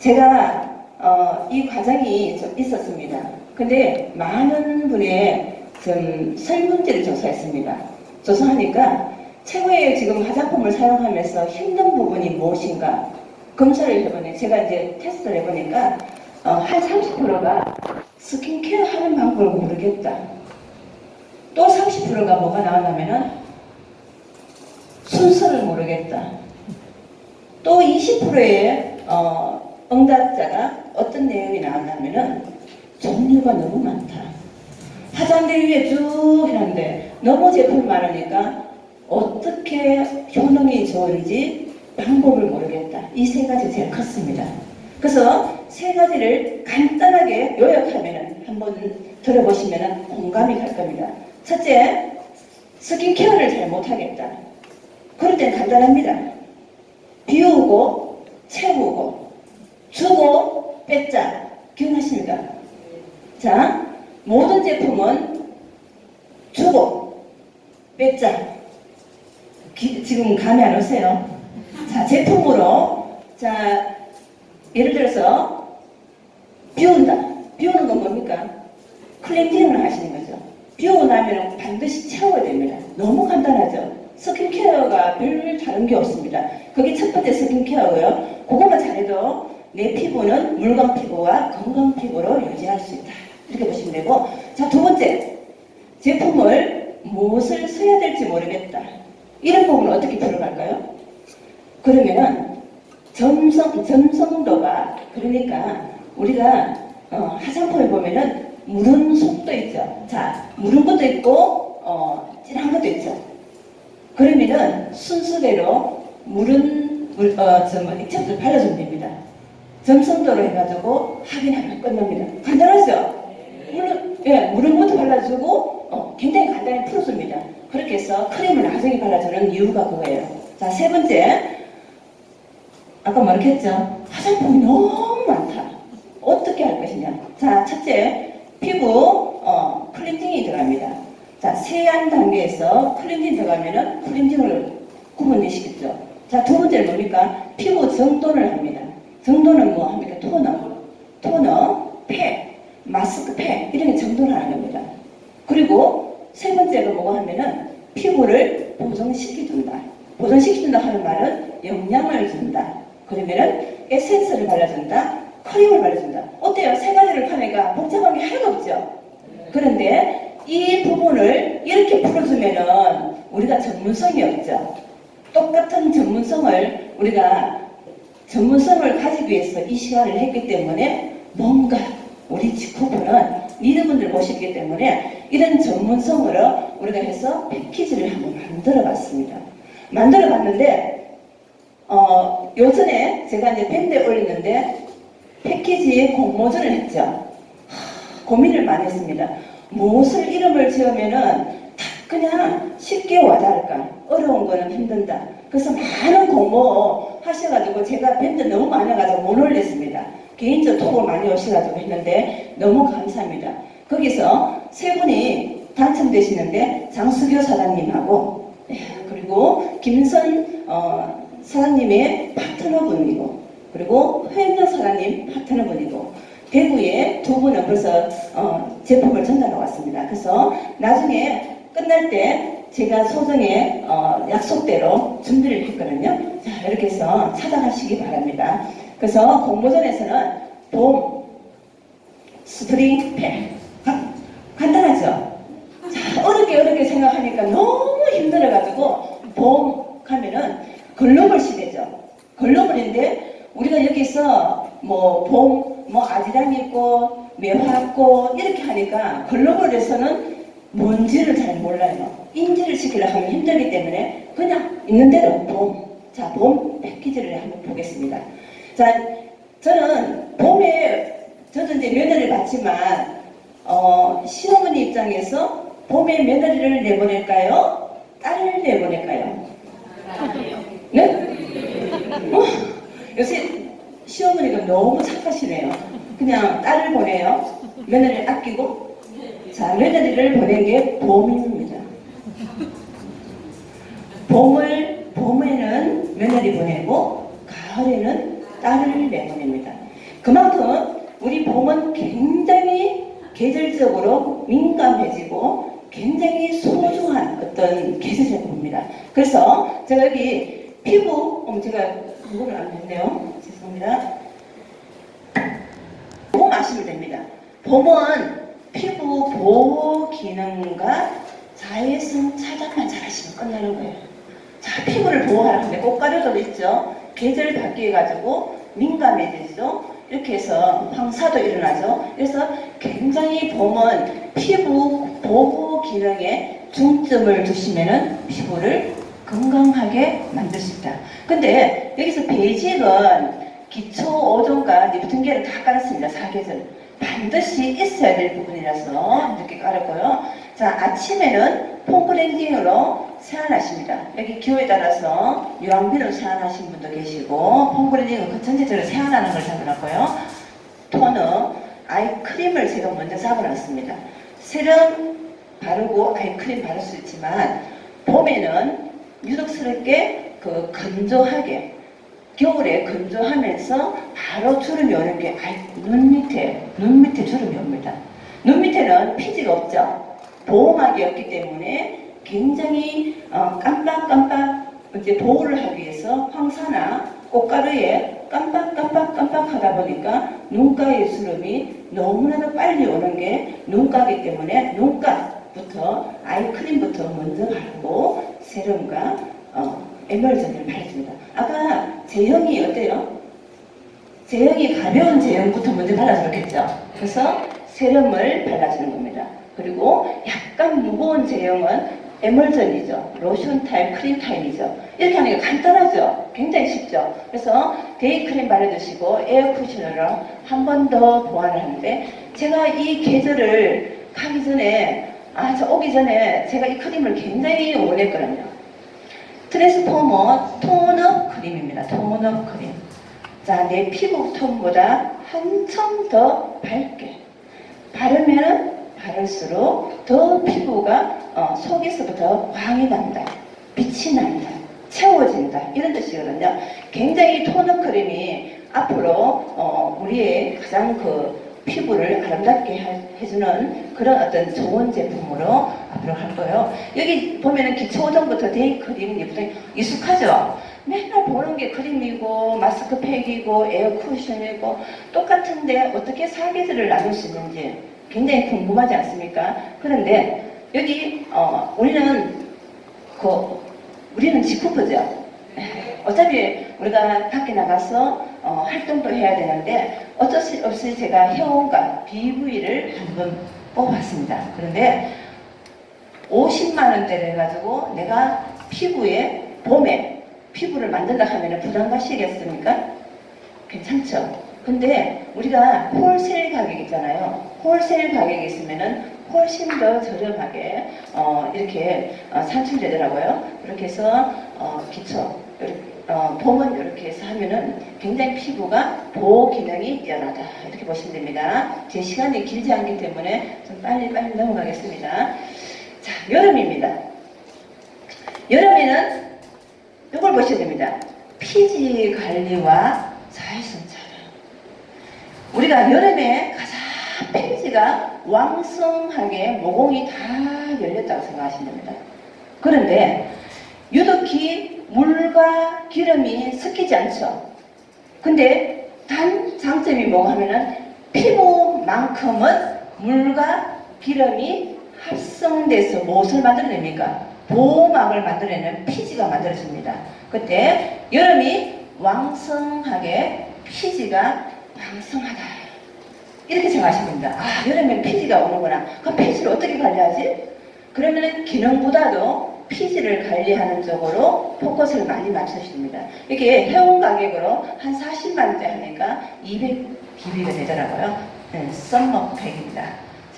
제가 이 과정이 좀 있었습니다. 근데 많은 분의 좀 설문지를 조사했습니다. 조사하니까 최고의 지금 화장품을 사용하면서 힘든 부분이 무엇인가 검사를 해보니 제가 이제 테스트를 해보니까 한 30%가 스킨케어 하는 방법을 모르겠다. 또 30%가 뭐가 나왔냐면은 순서를 모르겠다. 또 20%의 응답자가 어떤 내용이 나왔냐면은 종류가 너무 많다. 화장대 위에 쭉 있는데 너무 제품이 많으니까 어떻게 효능이 좋은지 방법을 모르겠다. 이 세 가지 제일 컸습니다. 그래서 세 가지를 간단하게 요약하면 한번 들어보시면 공감이 갈 겁니다. 첫째, 스킨케어를 잘 못하겠다. 그럴 땐 간단합니다. 비우고 채우고 주고 뺐자. 기억하십니까? 자, 모든 제품은 주고 뺐자. 지금 감이 안 오세요? 자, 제품으로 자 예를 들어서 비운다. 비우는 건 뭡니까? 클렌징을 하시는 거죠. 비우고 나면 반드시 채워야 됩니다. 너무 간단하죠. 스킨케어가 별 다른 게 없습니다. 그게 첫 번째 스킨케어고요. 그것만 잘해도 내 피부는 물광 피부와 건강 피부로 유지할 수 있다. 이렇게 보시면 되고, 자, 두 번째, 제품을 무엇을 써야 될지 모르겠다. 이런 부분은 어떻게 들어갈까요? 그러면은 점성도가, 그러니까 우리가 화장품에 보면은 무른 속도 있죠. 자, 무른 것도 있고 진한 것도 있죠. 그러면은 순서대로 무른 액체부터 발라주면 됩니다. 점성도로 해가지고 확인하면 끝납니다. 간단하죠? 무른 것도 발라주고 굉장히 간단히 풀어줍니다. 그렇게 해서 크림을 나중에 발라주는 이유가 그거예요. 자, 세 번째, 아까 말했죠? 화장품이 너무 많다. 어떻게 할 것이냐? 자, 첫째, 피부 클렌징이 들어갑니다. 자, 세안 단계에서 클렌징 들어가면은 클렌징을 구분되시겠죠. 자, 두 번째는 뭡니까? 피부 정돈을 합니다. 정돈은 뭐 합니까? 토너, 팩, 마스크팩 이런 게 정돈을 하는 겁니다. 그리고 세 번째가 뭐가 하면은 피부를 보정시켜준다. 보정시켜준다 하는 말은 영양을 준다. 그러면은 에센스를 발라준다. 크림을 발라준다. 어때요? 세 가지를 파니까 복잡한 게 하나도 없죠? 그런데 이 부분을 이렇게 풀어주면은 우리가 전문성이 없죠. 똑같은 우리가 전문성을 가지기 위해서 이 시간을 했기 때문에 뭔가 우리 직후분은 리더분들 모시기 때문에 이런 전문성으로 우리가 해서 패키지를 한번 만들어 봤습니다. 만들어 봤는데 요전에 제가 이제 밴드에 올렸는데 패키지에 공모전을 했죠. 고민을 많이 했습니다. 무엇을 이름을 지으면은 다 그냥 쉽게 와닿을까? 어려운 거는 힘든다. 그래서 많은 공모 하셔가지고 제가 밴드 너무 많아가지고 못 올렸습니다. 개인적 톡을 많이 오셔가지고 했는데 너무 감사합니다. 거기서 세 분이 당첨되시는데 장수교 사장님하고 그리고 김선 사장님의 파트너분이고 그리고 회년 사장님 파트너분이고 대구에 두 분은 벌써 제품을 전달해 왔습니다. 그래서 나중에 끝날 때 제가 소정의 약속대로 준비를 했거든요. 자, 이렇게 해서 찾아가시기 바랍니다. 그래서 공모전에서는 봄, 스프링, 팩 간단하죠? 자, 어렵게 생각하니까 너무 힘들어가지고 봄 가면은 글로벌 시대죠. 글로벌인데 우리가 여기서 아지랑이 있고 매화꽃 이렇게 하니까 글로벌에서는 뭔지를 잘 몰라요. 인지를 시키려고 하면 힘들기 때문에 그냥 있는 대로 봄 패키지를 한번 보겠습니다. 자, 저는 저도 이제 며느리를 받지만 시어머니 입장에서 봄에 며느리를 내보낼까요? 딸을 내보낼까요? 네? 요새 시어머니가 너무 착하시네요. 그냥 딸을 보내요. 며느리를 아끼고. 자, 며느리를 보낸 게 봄입니다. 봄에는 며느리 보내고 가을에는 딸을 내보냅니다. 그만큼 우리 봄은 굉장히 계절적으로 민감해지고 굉장히 소중한 어떤 계절이라고 봅니다. 그래서 제가 여기 피부, 제가 그거를 안 했네요. 죄송합니다. 봄 아시면 됩니다. 봄은 피부 보호 기능과 자외선 차단만 잘하시면 끝나는 거예요. 자, 피부를 보호하는데 꽃가루도 있죠. 계절 바뀌어가지고 민감해지죠. 이렇게 해서 황사도 일어나죠. 그래서 굉장히 봄은 피부 보호 기능에 중점을 두시면은 피부를 건강하게 만들 수 있다. 근데 여기서 베이직은 기초 5종과 리프팅계를 다 깔았습니다. 사계절. 반드시 있어야 될 부분이라서 이렇게 깔았고요. 자, 아침에는 폼클렌징으로 세안하십니다. 여기 기호에 따라서 유황비로 세안하신 분도 계시고 폼클렌징은 그 전체적으로 세안하는 걸 잡아놨고요. 토너, 아이크림을 제가 먼저 잡아놨습니다. 세럼 바르고 아이크림 바를 수 있지만 봄에는 유독스럽게 건조하게 겨울에 건조하면서 바로 주름이 오는 게 눈 밑에 주름이 옵니다. 눈 밑에는 피지가 없죠. 보호막이 없기 때문에 굉장히 깜빡깜빡 이제 보호를 하기 위해서 황사나 꽃가루에 깜빡깜빡 하다 보니까 눈가의 주름이 너무나도 빨리 오는 게 눈가기 때문에 눈가부터 아이크림부터 먼저 바르고 세럼과 에멀전을 발라줍니다. 아까 제형이 어때요? 제형이 가벼운 제형부터 먼저 발라주겠죠. 그래서 세럼을 발라주는 겁니다. 그리고 약간 무거운 제형은 에멀전이죠. 로션 타입, 크림 타입이죠. 이렇게 하는 게 간단하죠. 굉장히 쉽죠. 그래서 데이크림 발라주시고 에어 쿠셔너로 한 번 더 보완을 하는데 제가 이 계절을 가기 전에 오기 전에 제가 이 크림을 굉장히 원했거든요. 트랜스포머 톤업 크림입니다. 톤업 크림. 자, 내 피부 톤보다 한참 더 밝게 바르면 바를수록 더 피부가 속에서부터 광이 난다, 빛이 난다, 채워진다 이런 뜻이거든요. 굉장히 톤업 크림이 앞으로 우리의 가장 피부를 아름답게 해주는 그런 어떤 좋은 제품으로 앞으로 할 거예요. 여기 보면은 기초오정부터 데이크림, 리프팅 익숙하죠? 맨날 보는 게 크림이고 마스크팩이고 에어쿠션이고 똑같은데 어떻게 사계절을 나눌 수 있는지 굉장히 궁금하지 않습니까? 그런데 여기 우리는 직후프죠. 어차피 우리가 밖에 나가서 활동도 해야 되는데 어쩔 수 없이 제가 혜원과 BV를 한번 뽑았습니다. 그런데 50만 원대를 해가지고 내가 봄에 피부를 만들다 하면 부담 가시겠습니까? 괜찮죠? 근데 우리가 홀세일 가격 있잖아요. 홀세일 가격이 있으면은 훨씬 더 저렴하게 이렇게 산출되더라고요. 그렇게 해서 봄은 이렇게 해서 하면은 굉장히 피부가 보호 기능이 뛰어나다 이렇게 보시면 됩니다. 제 시간이 길지 않기 때문에 좀 빨리 넘어가겠습니다. 자, 여름입니다. 여름에는 이걸 보셔야 됩니다. 피지 관리와 자외선 차단. 우리가 여름에 가장 피지가 왕성하게 모공이 다 열렸다고 생각하시면 됩니다. 그런데 유독히 물과 기름이 섞이지 않죠. 근데 단 장점이 뭐가 하면은 피부만큼은 물과 기름이 합성돼서 무엇을 만들어냅니까? 보호막을 만들어내는 피지가 만들어집니다. 그때 여름이 왕성하게 피지가 왕성하다 이렇게 생각하시면 됩니다. 여름엔 피지가 오는구나. 그럼 피지를 어떻게 관리하지? 그러면 기능보다도 피지를 관리하는 쪽으로 포커스를 많이 맞춰주십니다. 이게 회원 가격으로 한 40만 원대 하니까 200BB가 되더라고요. 네, 썸머팩입니다.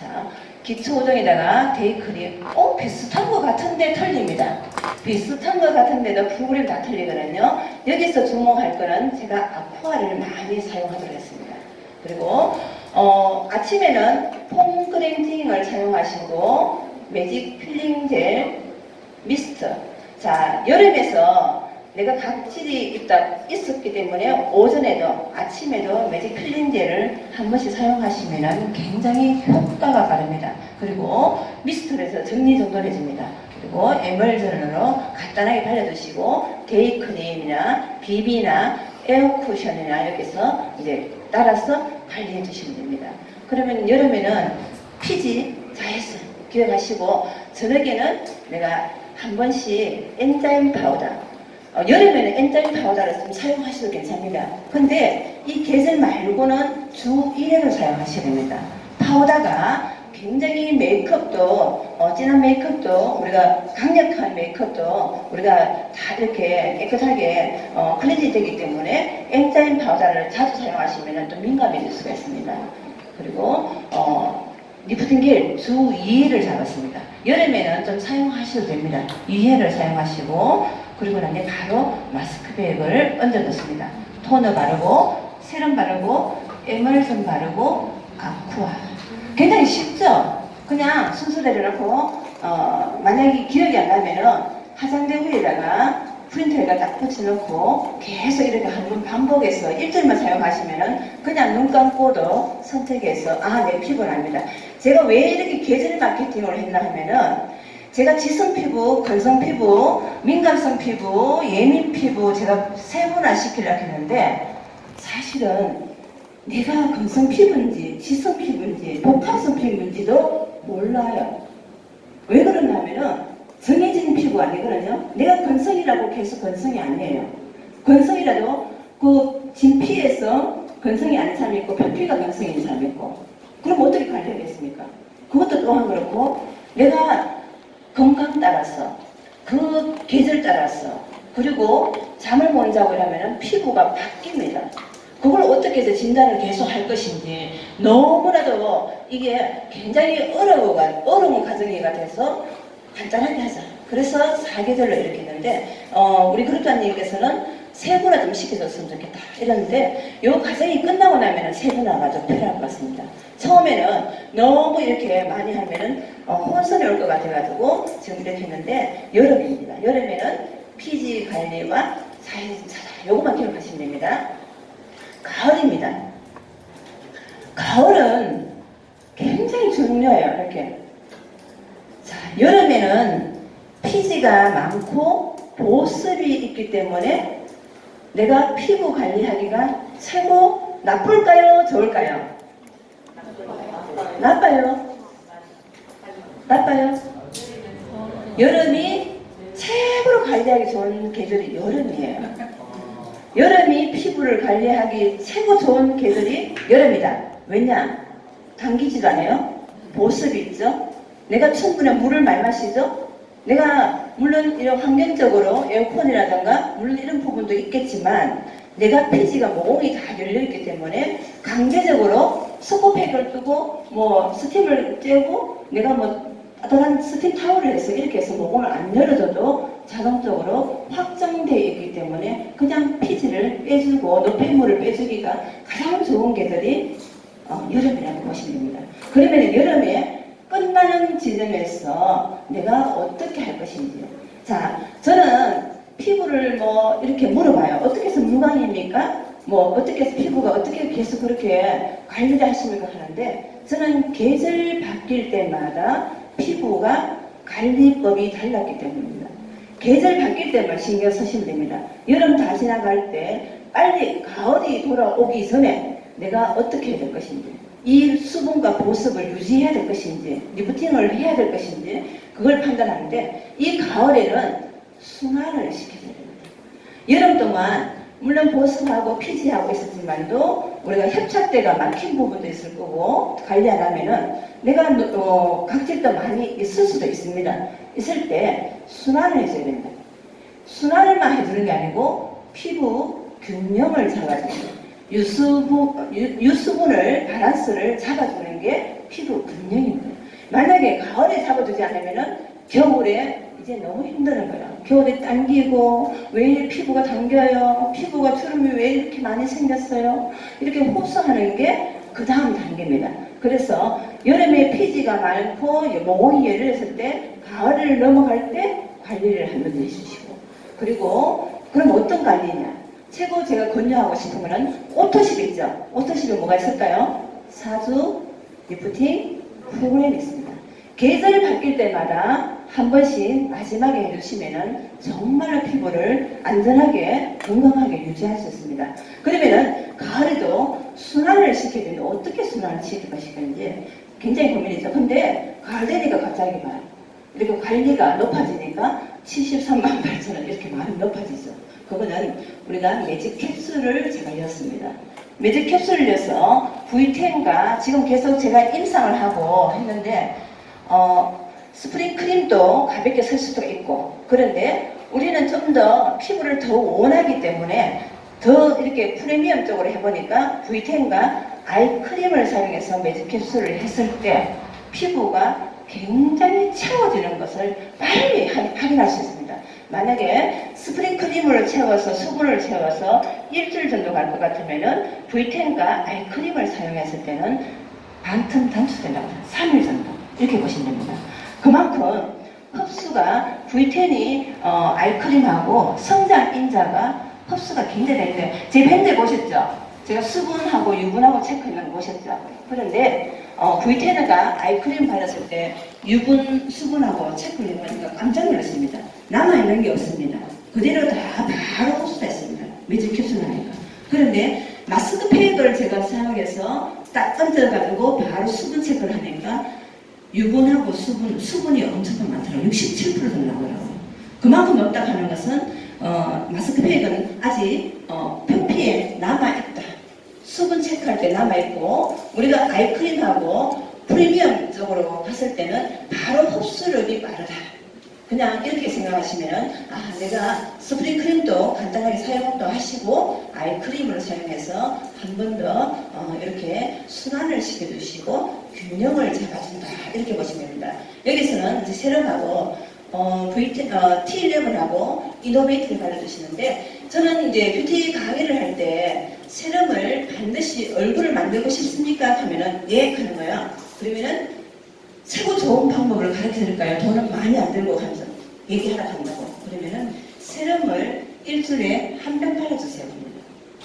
자, 기초오정에다가 데이크림. 비슷한 것 같은데 틀립니다. 비슷한 것 같은데도 프로그램 다 틀리거든요. 여기서 주목할 거는 제가 아쿠아를 많이 사용하도록 했습니다. 그리고 아침에는 폼클렌징을 사용하시고 매직 필링 젤 미스트. 자, 여름에서 내가 각질이 있었기 때문에 오전에도 아침에도 매직 클린제를 한 번씩 사용하시면 굉장히 효과가 빠릅니다. 그리고 미스트를 해서 정리정돈해줍니다. 그리고 에멀전으로 간단하게 발라두시고 데이크림이나 비비나 에어쿠션이나 여기서 이제 따라서 관리해 주시면 됩니다. 그러면 여름에는 피지 자외선 기억하시고 저녁에는 내가 한 번씩 엔자임 파우더 여름에는 엔자임 파우더를 좀 사용하셔도 괜찮습니다. 근데 이 계절 말고는 주 1회를 사용하셔야 됩니다. 파우더가 굉장히 메이크업도 진한 메이크업도 우리가 강력한 메이크업도 우리가 다 이렇게 깨끗하게 클렌징 되기 때문에 엔자임 파우더를 자주 사용하시면 또 민감해질 수가 있습니다. 그리고 리프팅 겔 주 2회를 잡았습니다. 여름에는 좀 사용하셔도 됩니다. 2회를 사용하시고 그리고 나서 바로 마스크팩을 얹어 넣습니다. 토너 바르고 세럼 바르고 에멀전 바르고 아쿠아 굉장히 쉽죠? 그냥 순서대로 놓고 만약에 기억이 안 나면은 화장대 위에다가 프린터에다 딱 붙여놓고 계속 이렇게 한 번 반복해서 일주일만 사용하시면은 그냥 눈 감고도 선택해서 내 피부는 압니다. 제가 왜 이렇게 계절 마케팅을 했나 하면은 제가 지성 피부, 건성 피부, 민감성 피부, 예민 피부 제가 세분화 시키려고 했는데 사실은 내가 건성 피부인지 지성 피부인지 복합성 피부인지도 몰라요. 왜 그러냐면은 정해진 피부가 아니거든요. 내가 건성이라고 계속 건성이 아니에요. 건성이라도 그 진피에서 건성이 아닌 사람이 있고 표피가 건성인 사람이 있고 그럼 어떻게 관리하겠습니까? 그것도 또한 그렇고 내가 건강 따라서 그 계절 따라서 그리고 잠을 못 자고 이러면 피부가 바뀝니다. 그걸 어떻게 해서 진단을 계속 할 것인지 너무나도 이게 굉장히 어려운 과정이가 돼서 간단하게 하자. 그래서 4계절로 이렇게 했는데 우리 그룹장님께서는 세분화 좀 시켜줬으면 좋겠다 이랬는데 이 과정이 끝나고 나면 세분화가 좀 필요할 것 같습니다. 처음에는 너무 이렇게 많이 하면은 혼선이 올 것 같아가지고 지금 이렇게 했는데 여름입니다. 여름에는 피지 관리와 사회사다 요것만 기억하시면 됩니다. 가을입니다. 가을은 굉장히 중요해요. 이렇게 자, 여름에는 피지가 많고 보습이 있기 때문에 내가 피부 관리하기가 최고 나쁠까요? 좋을까요? 나빠요. 나빠요. 여름이 최고로 관리하기 좋은 계절이 여름이에요. 여름이 피부를 관리하기 최고 좋은 계절이 여름이다. 왜냐? 당기지도 않아요. 보습이 있죠. 내가 충분히 물을 많이 마시죠. 내가 물론 이런 환경적으로 에어컨이라든가 물론 이런 부분도 있겠지만 내가 피지가 모공이 다 열려있기 때문에 강제적으로 스코팩을 뜨고 뭐 스팀을 쬐고 내가 뭐 따뜻한 스팀 타월을 해서 이렇게 해서 모공을 안 열어줘도 자동적으로 확장되어 있기 때문에 그냥 피지를 빼주고 노폐물을 빼주기가 가장 좋은 계절이 여름이라고 보시면 됩니다. 그러면 여름에 끝나는 지점에서 내가 어떻게 할 것인지요. 자, 저는 피부를 뭐 이렇게 물어봐요. 어떻게 해서 무광입니까? 뭐 어떻게 해서 피부가 어떻게 계속 그렇게 관리를 하십니까 하는데 저는 계절 바뀔 때마다 피부가 관리법이 달랐기 때문입니다. 계절 바뀔 때만 신경 쓰시면 됩니다. 여름 다 지나갈 때 빨리 가을이 돌아오기 전에 내가 어떻게 해야 될 것인지 이 수분과 보습을 유지해야 될 것인지 리프팅을 해야 될 것인지 그걸 판단하는데 이 가을에는 순환을 시켜야 됩니다. 여름 동안 물론 보습하고 피지하고 있었지만도 우리가 협착대가 막힌 부분도 있을 거고 관리 안 하면은 내가 각질도 많이 있을 수도 있습니다. 있을 때 순환을 해줘야 됩니다. 순환을만 해주는 게 아니고 피부 균형을 잡아줍니다. 유수분을 밸런스를 잡아주는 게 피부 균형입니다. 만약에 가을에 잡아주지 않으면은 겨울에 이제 너무 힘드는 거예요. 겨울에 당기고 왜 피부가 당겨요? 피부가 주름이 왜 이렇게 많이 생겼어요? 이렇게 호소하는 게 그 다음 단계입니다. 그래서 여름에 피지가 많고 모공이 열렸을 때 가을을 넘어갈 때 관리를 한번 해주시고 그리고 그럼 어떤 관리냐? 최고 제가 권유하고 싶은 거는 오토십 있죠? 오토십에 뭐가 있을까요? 사주, 리프팅, 프로그램이 있습니다. 계절이 바뀔 때마다 한 번씩 마지막에 해주시면은 정말로 피부를 안전하게 건강하게 유지할 수 있습니다. 그러면은 가을에도 순환을 시켜야 되는데 어떻게 순환을 시킬 것인지 굉장히 고민이죠. 근데 가을 되니까 갑자기 봐요. 그리고 관리가 높아지니까 73만 8천 원 이렇게 많이 높아지죠. 그거는 우리가 매직 캡슐을 제가 넣었습니다. 매직 캡슐을 넣어서 V10과 지금 계속 제가 임상을 하고 했는데 스프링 크림도 가볍게 쓸 수도 있고, 그런데 우리는 좀 더 피부를 더 원하기 때문에 더 이렇게 프리미엄 쪽으로 해보니까 V10과 아이크림을 사용해서 매직 캡슐을 했을 때 피부가 굉장히 채워지는 것을 빨리 확인할 수 있습니다. 만약에 스프링 크림을 채워서 수분을 채워서 일주일 정도 갈 것 같으면은 V10과 아이크림을 사용했을 때는 반틈 단축된다고 해요. 3일 정도 이렇게 보시면 됩니다. 그만큼 흡수가 V10이 아이크림하고 성장 인자가 흡수가 굉장히 되는데 제 밴드 보셨죠? 제가 수분하고 유분하고 체크했는 거 보셨죠? 그런데 V10가 아이크림 바르실 때 유분, 수분하고 체크를 해보니까 깜짝 놀랐습니다. 남아있는 게 없습니다. 그대로 다 바로 흡수됐습니다. 매직 캡슐 하니까. 그런데 마스크 패드를 제가 사용해서 딱 얹어가지고 바로 수분 체크를 하니까 유분하고 수분이 엄청 많더라고요. 67% 나오더라고요. 그만큼 높다 하는 것은 마스크 패드는 아직 표피에 남아있다. 수분 체크할 때 남아있고 우리가 아이크림하고 프리미엄 쪽으로 갔을 때는 바로 흡수력이 빠르다. 그냥 이렇게 생각하시면 내가 스프링 크림도 간단하게 사용도 하시고 아이크림으로 사용해서 한 번 더 이렇게 순환을 시켜주시고 균형을 잡아준다 이렇게 보시면 됩니다. 여기서는 이제 세럼하고 T11하고 이노베이트를 발라주시는데 저는 이제 뷰티 강의를 할 때 세럼을 반드시 얼굴을 만들고 싶습니까? 하면은 예 하는 거예요. 그러면은 최고 좋은 방법을 가르쳐 드릴까요? 돈은 많이 안 들고 하면서 얘기하라 한다고. 그러면은 세럼을 일주일에 한 병 발라주세요.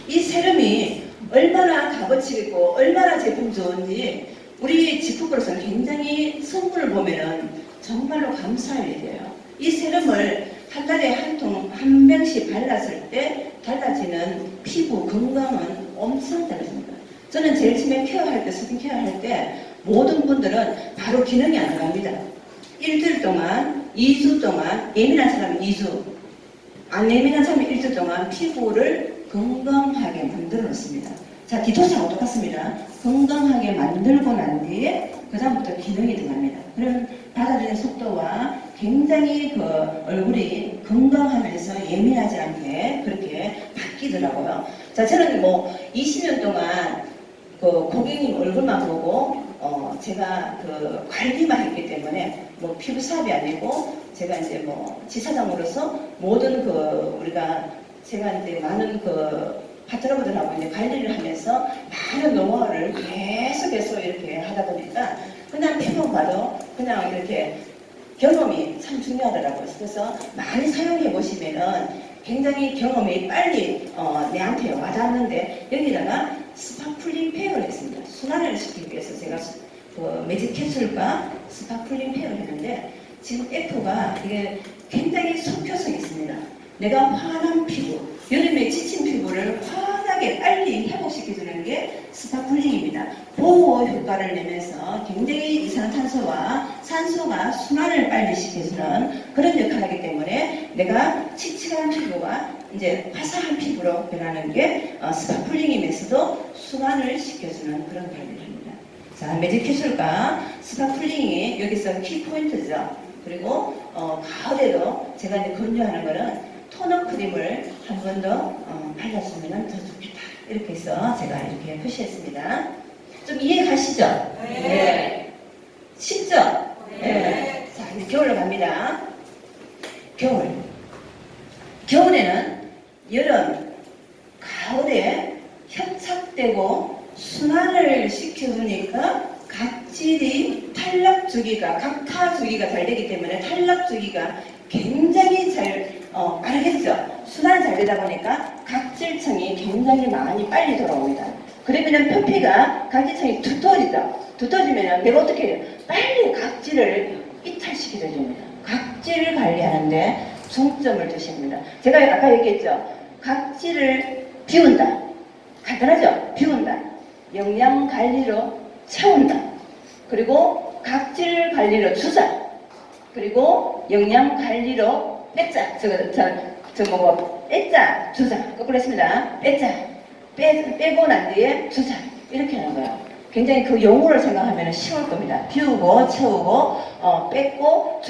이 세럼이 얼마나 값어치 있고 얼마나 제품 좋은지 우리 지프로서는 굉장히 성분을 보면은 정말로 감사할 일이에요. 이 세럼을 한 달에 한 병씩 발랐을 때 달라지는 피부 건강은 엄청 달라집니다. 저는 제일 처음에 케어할 때, 스킨 케어할 때 모든 분들은 바로 기능이 안 들어갑니다. 일주일 동안, 2주 동안, 예민한 사람은 2주, 안 예민한 사람은 일주일 동안 피부를 건강하게 만들어 놓습니다. 자, 디토스하고 똑같습니다. 건강하게 만들고 난 뒤에 그 다음부터 기능이 들어갑니다. 그럼 받아들이는 속도와 굉장히 그 얼굴이 건강하면서 예민하지 않게 그렇게 바뀌더라고요. 자, 저는 뭐 20년 동안 그 고객님 얼굴만 보고 제가 그 관리만 했기 때문에 뭐 피부 사업이 아니고 제가 이제 뭐 지사장으로서 모든 그 우리가 제가 이제 많은 그 파트너분들하고 이제 관리를 하면서 많은 노하우를 계속해서 이렇게 하다 보니까 그냥 피부 봐도 그냥 이렇게 경험이 참 중요하더라고요. 그래서 많이 사용해 보시면은 굉장히 경험이 빨리 내한테 와닿는데 여기다가 스파클링 페어를 했습니다. 순환을 시키기 위해서 제가 그 매직 캡슐과 스파클링 페어를 했는데 지금 F가 이게 굉장히 속효성이 있습니다. 내가 환한 피부, 여름에 지친 피부를 환하게 빨리 회복시켜주는 게 스파클링입니다. 보호 효과를 내면서 굉장히 이산탄소와 산소가 순환을 빨리 시켜주는 그런 역할을 하기 때문에 내가 칙칙한 피부가 이제 화사한 피부로 변하는 게 스파클링이면서도 순환을 시켜주는 그런 관리를 합니다. 자, 매직 캡슐과 스파클링이 여기서 키포인트죠. 그리고 가을에도 제가 이제 권유하는 거는 토너 크림을 한 번 더 발라주면 더 좋겠다. 이렇게 해서 제가 이렇게 표시했습니다. 좀 이해 가시죠? 네. 쉽죠? 네. 자, 이제 겨울로 갑니다. 겨울. 겨울에는 여름, 가을에 협착되고 순환을 시켜주니까 각질이 탈락 주기가, 각하 주기가 잘 되기 때문에 탈락 주기가 굉장히 잘 빠르겠죠. 순환이 잘 되다 보니까 각질층이 굉장히 많이 빨리 돌아옵니다. 그러면은 표피가 각질층이 두터워지죠. 두터워지면은 내가 어떻게 해요? 빨리 각질을 이탈시켜줘야 됩니다. 각질 관리하는데 중점을 두십니다. 제가 아까 얘기했죠. 각질을 비운다. 간단하죠? 비운다. 영양 관리로 채운다. 그리고 각질 관리로 주자. 그리고 영양 관리로 뺏자. 뺏자, 주자. 거꾸로 했습니다. 뺏자. 빼고 난 뒤에 주자. 이렇게 하는 거예요. 굉장히 그 용어를 생각하면 쉬울 겁니다. 비우고, 채우고, 뺏고,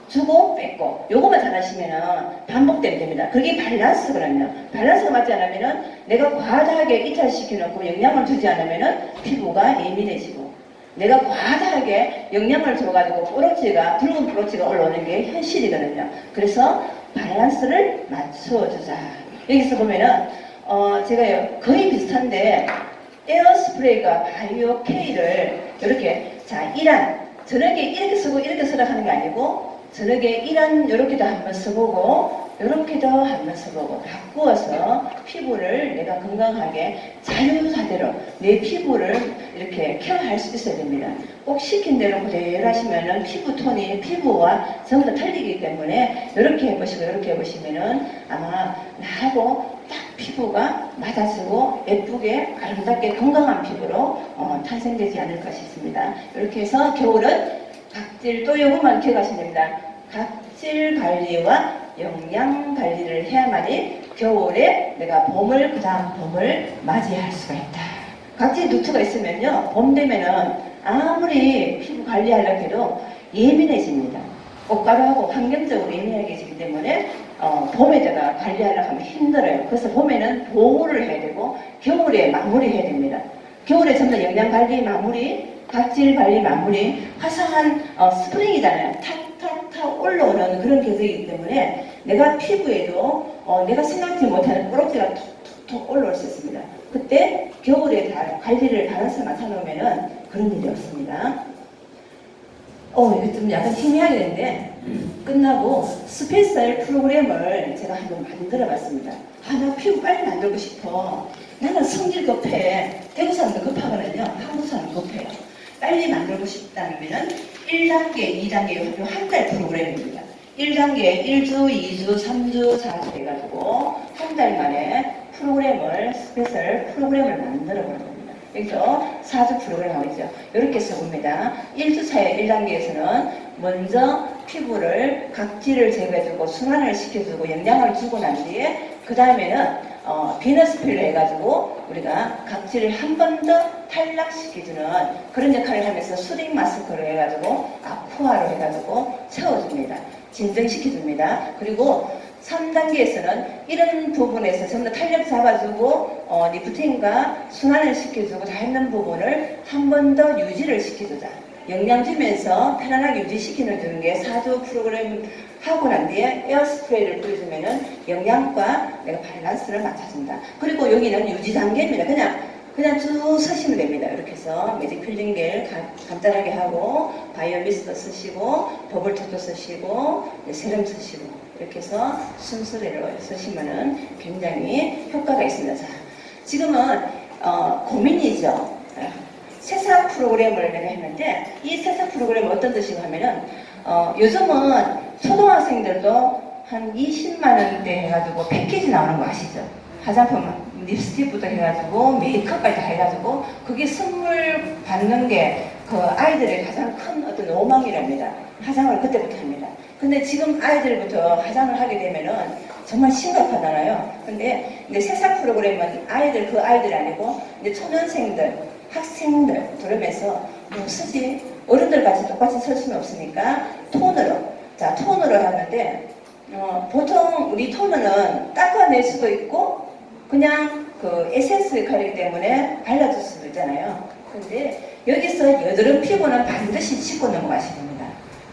주고, 뺏고. 요거만 잘하시면은 반복되면 됩니다. 그게 밸런스거든요. 밸런스가 맞지 않으면은 내가 과다하게 이탈시켜놓고 영양을 주지 않으면은 피부가 예민해지고, 내가 과다하게 영양을 줘가지고 붉은 브로치가 올라오는 게 현실이거든요. 그래서 밸런스를 맞춰주자. 여기서 보면은 제가 거의 비슷한데 에어스프레이가 바이오 K를 이렇게 자 1안 저녁에 이렇게 쓰고 이렇게 쓰라 하는 게 아니고 저녁에 1안 이렇게도 한번 써보고 이렇게도 한번 써보고 바꾸어서 피부를 내가 건강하게 자유자재로 내 피부를 이렇게 케어할 수 있어야 됩니다. 꼭 시킨 대로 그대로 하시면은 피부 톤이 피부와 전부 다 틀리기 때문에 이렇게 해보시고 이렇게 해보시면은 아마 나하고 딱 피부가 맞아지고 예쁘게 아름답게 건강한 피부로 탄생되지 않을까 싶습니다. 이렇게 해서 겨울은 각질 또 요것만 기억하시면 됩니다. 각질 관리와 영양 관리를 해야만이 겨울에 내가 봄을 그다음 봄을 맞이할 수가 있다. 각질 누트가 있으면요 봄 되면은 아무리 피부 관리하려고 해도 예민해집니다. 꽃가루하고 환경적으로 예민해지기 때문에 봄에다가 관리하려고 하면 힘들어요. 그래서 봄에는 보호를 해야 되고 겨울에 마무리해야 됩니다. 겨울에 전부 다 영양 관리 마무리, 각질 관리 마무리, 화사한 스프링이잖아요. 탁탁탁 올라오는 그런 계절이기 때문에 내가 피부에도 내가 생각지 못하는 꼬록지가 톡톡톡 올라올 수 있습니다. 그때 겨울에 관리를 밸런스 맞춰놓으면 그런 일이 없습니다. 이거 좀 약간 희미하게 되는데 끝나고 스페셜 프로그램을 제가 한번 만들어 봤습니다. 나 피부 빨리 만들고 싶어. 나는 성질 급해. 대구 사람도 급하거든요. 한국 사람도 급해요. 빨리 만들고 싶다면 1단계, 2단계 한 달 프로그램입니다. 1단계 1주, 2주, 3주, 4주 해가지고 한 달 만에 스페셜 프로그램을 만들어 보는 겁니다. 여기서 4주 프로그램 하고 있죠. 이렇게 써봅니다. 1주차의 1단계에서는 먼저 피부를 각질을 제거해주고 순환을 시켜주고 영양을 주고 난 뒤에 그 다음에는 비너스 필러 해가지고 우리가 각질을 한 번 더 탈락시켜주는 그런 역할을 하면서 수딩 마스크를 해가지고 아쿠아로 해가지고 채워줍니다. 진정시켜줍니다. 그리고 3단계에서는 이런 부분에서 전부 다 탄력 잡아주고 리프팅과 순환을 시켜주고 다 했는 부분을 한 번 더 유지를 시켜주자. 영양 주면서 편안하게 유지시키는 주는 게 4주 프로그램 하고 난 뒤에 에어스프레이를 뿌려주면은 영양과 내가 밸런스를 맞춰준다. 그리고 여기는 유지 단계입니다. 그냥 쭉 쓰시면 됩니다. 이렇게 해서 매직 필링 겔 간단하게 하고 바이오 미스트 쓰시고 버블톡도 쓰시고 세럼 쓰시고 이렇게 해서 순서대로 쓰시면은 굉장히 효과가 있습니다. 자, 지금은 고민이죠. 세상 프로그램을 내가 했는데 이 세상 프로그램은 어떤 뜻이고 하면은 요즘은 초등학생들도 한 20만 원대 해가지고 패키지 나오는 거 아시죠? 화장품, 립스틱부터 해가지고 메이크업까지 다 해가지고 그게 선물 받는 게 그 아이들의 가장 큰 어떤 로망이랍니다. 화장을 그때부터 합니다. 근데 지금 아이들부터 화장을 하게 되면은 정말 심각하잖아요. 근데 이제 세상 프로그램은 그 아이들이 아니고 이제 초년생들, 학생들 그러면서 뭐 쓰지? 어른들 같이 똑같이 쓸 수는 없으니까 톤으로. 자, 톤으로 하는데 보통 우리 톤은 닦아낼 수도 있고 그냥 그 에센스 역할이기 때문에 발라줄 수도 있잖아요. 근데 여기서 여드름 피부는 반드시 짚고 넘어가셔야 됩니다.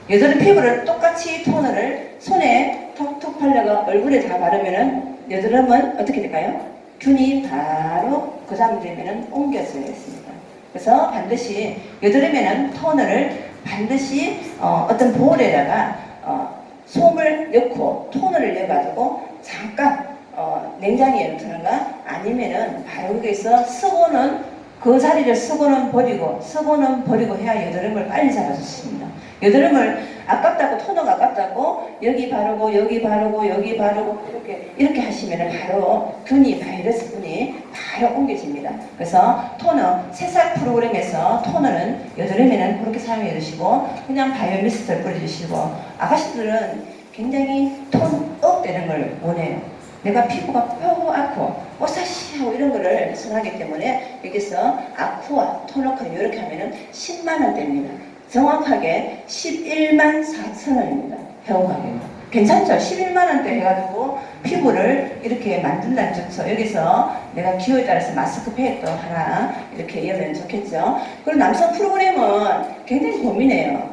여드름 피부를 똑같이 토너를 손에 톡톡 발라가 얼굴에 다 바르면은 여드름은 어떻게 될까요? 균이 바로 그 다음 되면은 옮겨져야겠습니다. 그래서 반드시 여드름에는 토너를 반드시 어떤 볼에다가 솜을 넣고 토너를 넣어가지고 잠깐 냉장고에 넣던가 아니면은 바로 여기서 쓰고는 그 자리를 쓰고는 버리고 해야 여드름을 빨리 잡아줬습니다. 여드름을 아깝다고 토너가 아깝다고 여기 바르고 이렇게 하시면은 바로 바이러스 균이 바로 옮겨집니다. 그래서 토너 새싹 프로그램에서 토너는 여드름에는 그렇게 사용해 주시고 그냥 바이오미스트를 뿌려주시고 아가씨들은 굉장히 톤업 되는 걸 원해요. 내가 피부가 뼈고 아프고 오사시하고 이런 거를 선하기 때문에 여기서 아쿠아 토너 크림 이렇게 하면은 10만원대입니다. 정확하게 11만 4천원입니다. 회원 가격. 괜찮죠? 11만원대 해가지고 피부를 이렇게 만든다는 뜻이죠. 여기서 내가 기호에 따라서 마스크팩도 하나 이렇게 이으면 좋겠죠. 그리고 남성 프로그램은 굉장히 고민해요.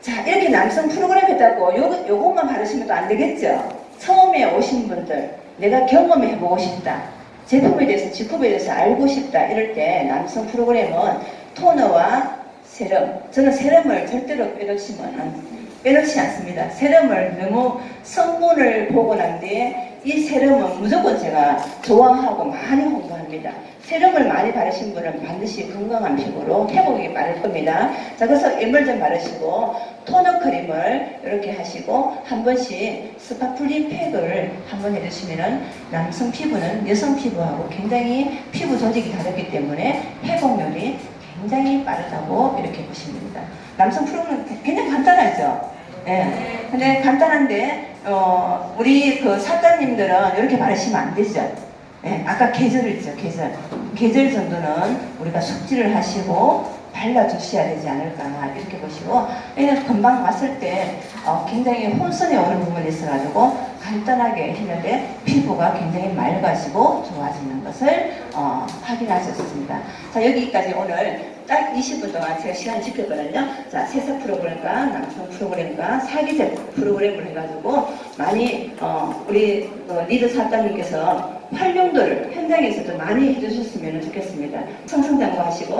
자, 이렇게 남성 프로그램 했다고 요것만 바르시면 또 안 되겠죠? 처음에 오신 분들, 내가 경험해보고 싶다. 제품에 대해서, 직업에 대해서 알고 싶다. 이럴 때 남성 프로그램은 토너와 세럼. 저는 세럼을 절대로 빼놓지 않습니다. 세럼을 너무 성분을 보고 난 뒤에 이 세럼은 무조건 제가 좋아하고 많이 홍보합니다. 세럼을 많이 바르신 분은 반드시 건강한 피부로 회복이 빠를 겁니다. 자, 그래서 에멀전 바르시고 토너 크림을 이렇게 하시고 한 번씩 스파플링 팩을 한번 해주시면은 남성 피부는 여성 피부하고 굉장히 피부 조직이 다르기 때문에 회복력이 굉장히 빠르다고 이렇게 보시면 됩니다. 남성 프로그램은 굉장히 간단하죠? 예. 근데 간단한데, 우리 그 사장님들은 이렇게 바르시면 안 되죠? 예. 아까 계절을 있죠, 계절. 계절 정도는 우리가 숙지를 하시고 발라주셔야 되지 않을까, 이렇게 보시고, 얘는 금방 왔을 때 굉장히 혼선이 오는 부분이 있어가지고 간단하게 했는데 피부가 굉장히 맑아지고 좋아지는 것을 확인하셨습니다. 자, 여기까지 오늘 딱 20분 동안 제가 시간을 지켰거든요. 자, 새싹 프로그램과 남성 프로그램과 사기제 프로그램을 해가지고 많이 우리 리더 사장님께서 활용도를 현장에서도 많이 해주셨으면 좋겠습니다. 청성장구 하시고